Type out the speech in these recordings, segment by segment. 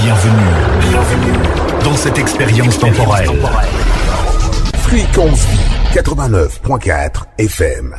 Bienvenue dans cette expérience temporelle. Fréquence Vie 89.4 FM.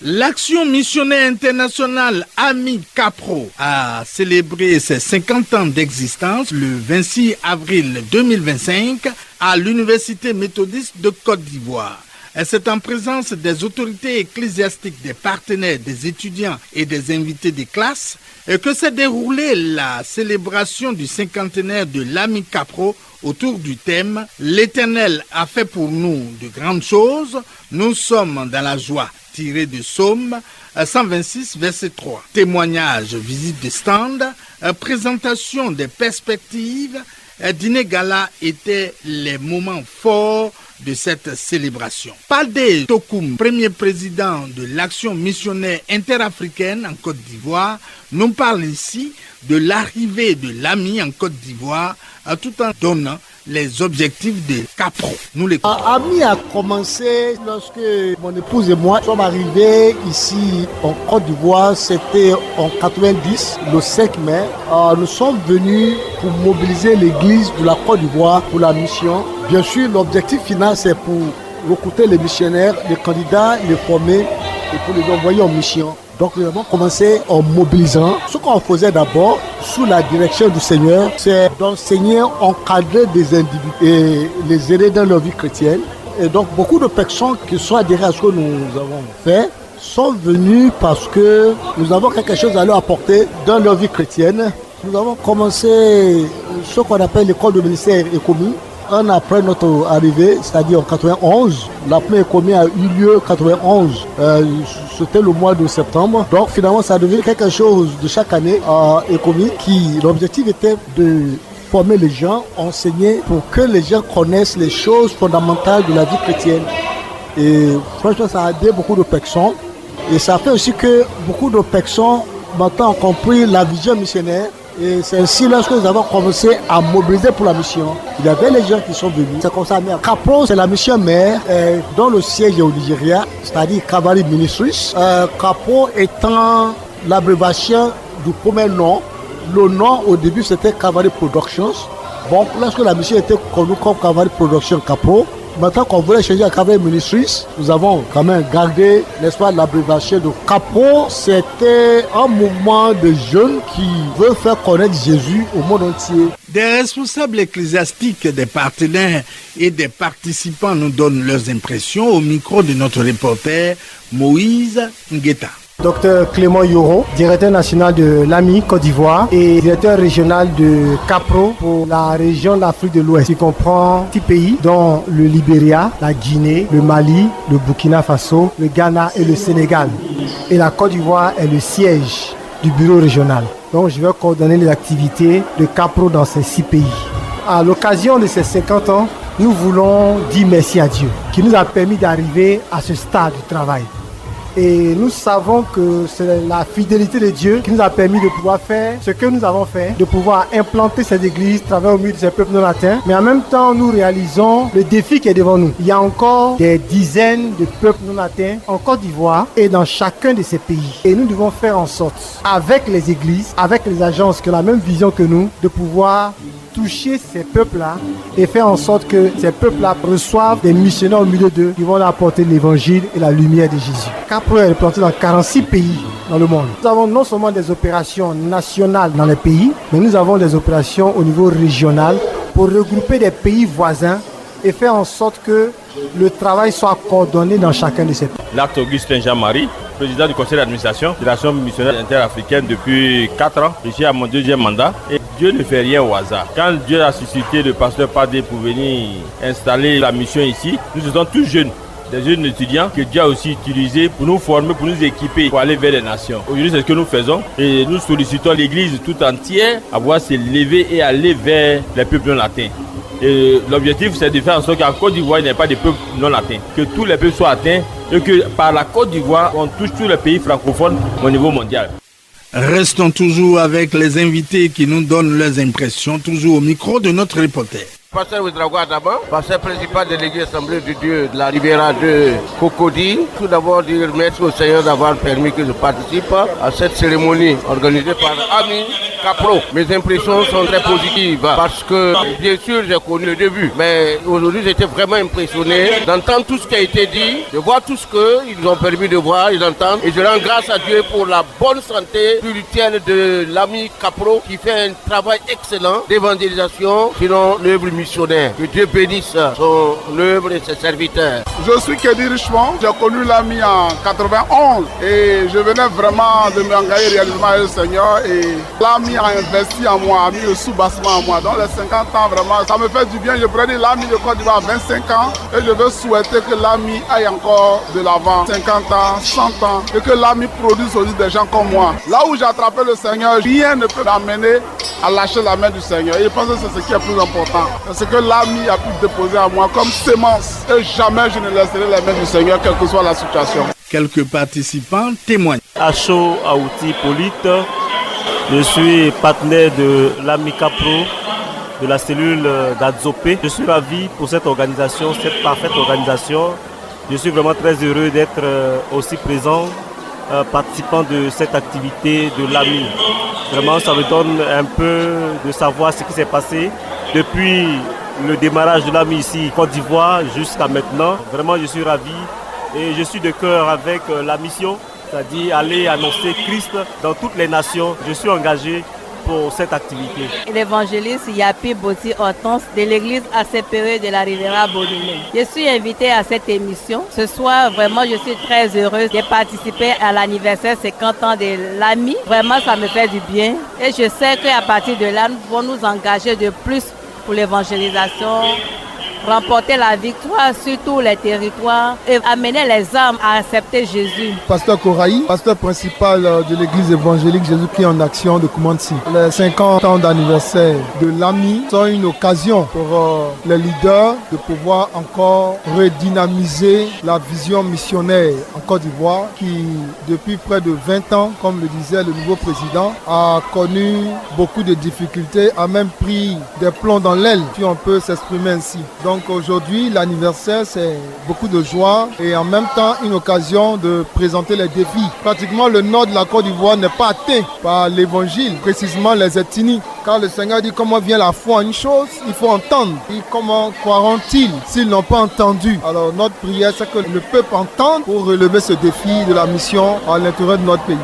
L'Action missionnaire internationale Ami Capro a célébré ses 50 ans d'existence le 26 avril 2025 à l'Université méthodiste de Côte d'Ivoire. C'est en présence des autorités ecclésiastiques, des partenaires, des étudiants et des invités des classes que s'est déroulée la célébration du cinquantenaire de l'Ami Capro autour du thème « L'Éternel a fait pour nous de grandes choses, nous sommes dans la joie » tiré de Psaume 126, verset 3. Témoignages, visite de stand, présentation des perspectives, dîner gala étaient les moments forts de cette célébration. Paldé Tokoum, premier président de l'Action missionnaire interafricaine en Côte d'Ivoire, nous parle ici de l'arrivée de l'AMI en Côte d'Ivoire, tout en donnant les objectifs de Capro. Nous les AMI a commencé lorsque mon épouse et moi sommes arrivés ici en Côte d'Ivoire. C'était en 90, le 5 mai. Nous sommes venus pour mobiliser l'église de la Côte d'Ivoire pour la mission. Bien sûr, l'objectif final, c'est pour recruter les missionnaires, les candidats, les former et pour les envoyer en mission. Donc nous avons commencé en mobilisant. Ce qu'on faisait d'abord, sous la direction du Seigneur, c'est d'enseigner, encadrer des individus et les aider dans leur vie chrétienne. Et donc beaucoup de personnes qui sont adhérées à ce que nous avons fait sont venues parce que nous avons quelque chose à leur apporter dans leur vie chrétienne. Nous avons commencé ce qu'on appelle l'école de ministère et commis. Un an après notre arrivée, c'est-à-dire en 91, la première commis a eu lieu en 91. C'était le mois de septembre. Donc finalement, ça a devenu quelque chose de chaque année à Ecomi qui l'objectif était de former les gens, enseigner pour que les gens connaissent les choses fondamentales de la vie chrétienne. Et franchement, ça a aidé beaucoup de personnes. Et ça fait aussi que beaucoup de personnes maintenant ont compris la vision missionnaire. Et c'est ainsi lorsque nous avons commencé à mobiliser pour la mission. Il y avait les gens qui sont venus. C'est comme ça. Capro, c'est la mission mère dont le siège est au Nigeria, c'est-à-dire Calvary Ministries. Capro étant l'abréviation du premier nom. Le nom au début c'était Calvary Productions. Bon, lorsque la mission était connue comme Calvary Productions Capro, maintenant qu'on voulait changer à Calvary Ministries, nous avons quand même gardé, n'est-ce pas, l'abréviation de Capro. C'était un mouvement de jeunes qui veut faire connaître Jésus au monde entier. Des responsables ecclésiastiques, des partenaires et des participants nous donnent leurs impressions au micro de notre reporter Moïse Ngueta. Docteur Clément Yoron, directeur national de l'AMI Côte d'Ivoire et directeur régional de Capro pour la région de l'Afrique de l'Ouest, qui comprend 6 pays dont le Libéria, la Guinée, le Mali, le Burkina Faso, le Ghana et le Sénégal. Et la Côte d'Ivoire est le siège du bureau régional. Donc je vais coordonner les activités de Capro dans ces 6 pays. À l'occasion de ces 50 ans, nous voulons dire merci à Dieu qui nous a permis d'arriver à ce stade du travail. Et nous savons que c'est la fidélité de Dieu qui nous a permis de pouvoir faire ce que nous avons fait, de pouvoir implanter cette église, travailler au milieu de ces peuples non atteints. Mais en même temps, nous réalisons le défi qui est devant nous. Il y a encore des dizaines de peuples non atteints en Côte d'Ivoire et dans chacun de ces pays. Et nous devons faire en sorte, avec les églises, avec les agences qui ont la même vision que nous, de pouvoir toucher ces peuples-là et faire en sorte que ces peuples-là reçoivent des missionnaires au milieu d'eux qui vont leur apporter l'évangile et la lumière de Jésus. Capro est implanté dans 46 pays dans le monde. Nous avons non seulement des opérations nationales dans les pays, mais nous avons des opérations au niveau régional pour regrouper des pays voisins et faire en sorte que le travail soit coordonné dans chacun de ces pays. L'acte Augustin Jean-Marie, président du conseil d'administration de l'Action missionnaire interafricaine depuis 4 ans. Je suis à mon 2e mandat et Dieu ne fait rien au hasard. Quand Dieu a suscité le pasteur Padé pour venir installer la mission ici, nous étions tous jeunes. Des jeunes étudiants que Dieu a aussi utilisés pour nous former, pour nous équiper, pour aller vers les nations. Aujourd'hui, c'est ce que nous faisons et nous sollicitons l'Église tout entière à pouvoir se lever et aller vers les peuples non atteints. Et l'objectif, c'est de faire en sorte qu'en Côte d'Ivoire, il n'y ait pas de peuples non atteints. Que tous les peuples soient atteints et que par la Côte d'Ivoire, on touche tous les pays francophones au niveau mondial. Restons toujours avec les invités qui nous donnent leurs impressions, toujours au micro de notre reporter. Pasteur Ouedraogo Adama, pasteur principal de l'église Assemblée de Dieu de la Riviera de Cocody. Tout d'abord, dire merci au Seigneur d'avoir permis que je participe à cette cérémonie organisée par AMI Capro. Mes impressions sont très positives parce que, bien sûr, j'ai connu le début. Mais aujourd'hui, j'étais vraiment impressionné d'entendre tout ce qui a été dit, de voir tout ce qu'ils ont permis de voir et d'entendre. Et je rends grâce à Dieu pour la bonne santé spirituelle de l'ami Capro qui fait un travail excellent d'évangélisation, sinon l'œuvre missionnaire. Que Dieu bénisse son œuvre et ses serviteurs. Je suis Kédi Richemont, j'ai connu l'ami en 91 et je venais vraiment de m'engager réellement avec le Seigneur et l'ami a investi en moi, a mis le sous-bassement en moi. Donc les 50 ans vraiment, ça me fait du bien. Je prenais l'ami de Côte d'Ivoire à 25 ans et je veux souhaiter que l'ami aille encore de l'avant, 50 ans, 100 ans et que l'ami produise aussi des gens comme moi. Là où j'ai attrapé le Seigneur, rien ne peut m'amener à lâcher la main du Seigneur. Et je pense que c'est ce qui est plus important. C'est ce que l'ami a pu déposer à moi comme sémence. Et jamais je ne laisserai la main du Seigneur, quelle que soit la situation. Quelques participants témoignent. Acho Aouti Polite, je suis partenaire de l'ami Capro, de la cellule d'Adzopé. Je suis ravi pour cette organisation, cette parfaite organisation. Je suis vraiment très heureux d'être aussi présent, participant de cette activité de l'ami. Vraiment, ça me donne un peu de savoir ce qui s'est passé depuis le démarrage de l'ami ici, Côte d'Ivoire, jusqu'à maintenant. Vraiment, je suis ravi et je suis de cœur avec la mission, c'est-à-dire aller annoncer Christ dans toutes les nations. Je suis engagé pour cette activité. L'évangéliste Yapi Boti Hortense de l'église ACPE de la Riviera Baudelaire. Je suis invitée à cette émission. Ce soir, vraiment, je suis très heureuse de participer à l'anniversaire 50 ans de l'ami. Vraiment, ça me fait du bien. Et je sais qu'à partir de là, nous pouvons nous engager de plus pour l'évangélisation, remporter la victoire sur tous les territoires et amener les âmes à accepter Jésus. Pasteur Koraï, pasteur principal de l'église évangélique Jésus-Christ en action de Koumansi. Les 50 ans d'anniversaire de l'ami sont une occasion pour les leaders de pouvoir encore redynamiser la vision missionnaire en Côte d'Ivoire qui, depuis près de 20 ans, comme le disait le nouveau président, a connu beaucoup de difficultés, a même pris des plombs dans l'aile, si on peut s'exprimer ainsi. Donc aujourd'hui, l'anniversaire, c'est beaucoup de joie et en même temps une occasion de présenter les défis. Pratiquement le nord de la Côte d'Ivoire n'est pas atteint par l'évangile, précisément les ethnies. Car le Seigneur dit comment vient la foi en une chose, il faut entendre. Et comment croiront-ils s'ils n'ont pas entendu? Alors notre prière, c'est que le peuple entende pour relever ce défi de la mission à l'intérieur de notre pays.